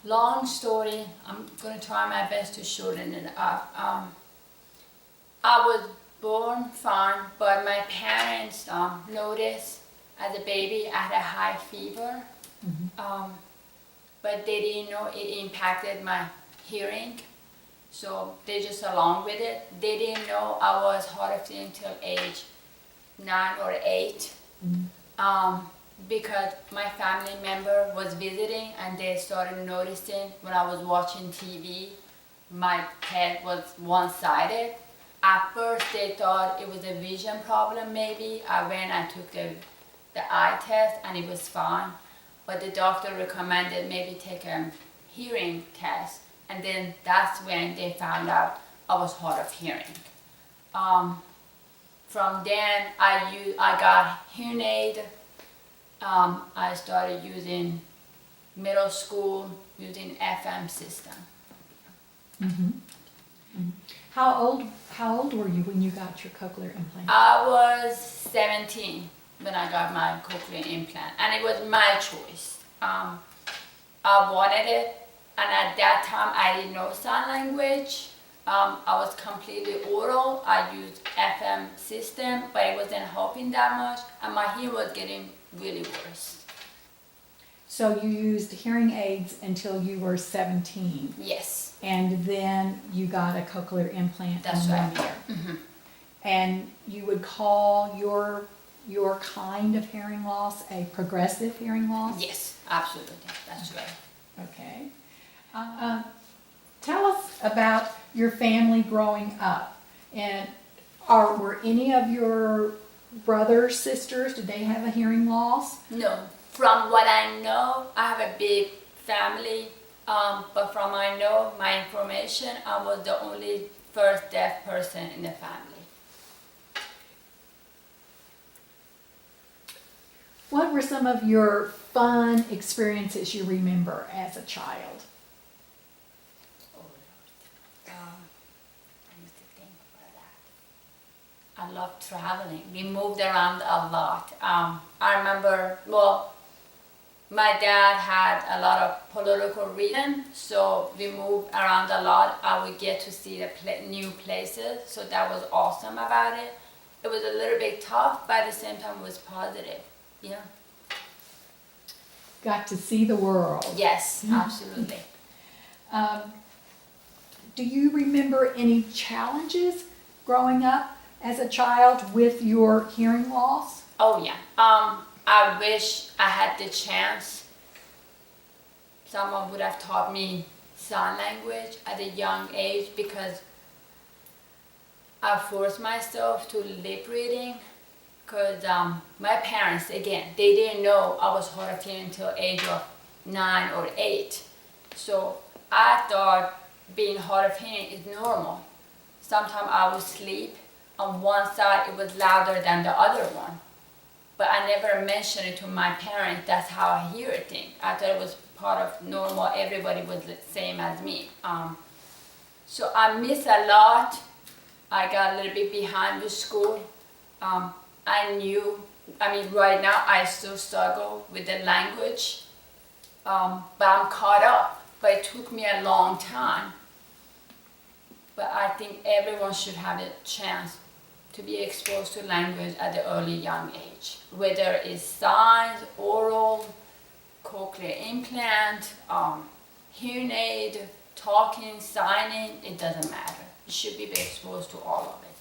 Long story. I'm gonna try my best to shorten it up. I was born fine, but my parents noticed as a baby I had a high fever. But they didn't know it impacted my hearing, so they just along with it. They didn't know I was hard of hearing till age 9 or 8. Because my family member was visiting and they started noticing when I was watching TV, my head was one-sided. At first they thought it was a vision problem maybe. I went and took the eye test and it was fine. But the doctor recommended maybe take a hearing test, and then that's when they found out I was hard of hearing. From then I got hearing aid. I started using middle school, using FM system. How old were you when you got your cochlear implant? I was 17 when I got my cochlear implant, and it was my choice. I wanted it, and at that time I didn't know sign language. I was completely oral. I used FM system, but it wasn't helping that much, and my hearing was getting really worse. So you used hearing aids until you were 17. Yes. And then you got a cochlear implant That's in right. 1 year. And you would call your kind of hearing loss a progressive hearing loss? Yes, absolutely. That's right. Okay. Tell us about your family growing up. And were any of your brothers, sisters, did they have a hearing loss? No. From what I know, I have a big family. But from my information, I was the only first deaf person in the family. What were some of your fun experiences you remember as a child? I used to think about that. I love traveling. We moved around a lot. I remember, my dad had a lot of political reasons, so we moved around a lot. I would get to see the new places, so that was awesome about it. It was a little bit tough, but at the same time it was positive. Yeah. Got to see the world. Yes, absolutely. Do you remember any challenges growing up as a child with your hearing loss? Oh yeah. I wish I had the chance. Someone would have taught me sign language at a young age, because I forced myself to lip reading. Because my parents, again, they didn't know I was hard of hearing until age of 9 or 8. So I thought being hard of hearing is normal. Sometimes I would sleep on one side, it was louder than the other one. But I never mentioned it to my parents, that's how I hear things. I thought it was part of normal, everybody was the same as me. So I miss a lot. I got a little bit behind with school. Right now I still struggle with the language, but I'm caught up. But it took me a long time. But I think everyone should have a chance to be exposed to language at the early young age. Whether it's signs, oral, cochlear implant, hearing aid, talking, signing, it doesn't matter. You should be exposed to all of it.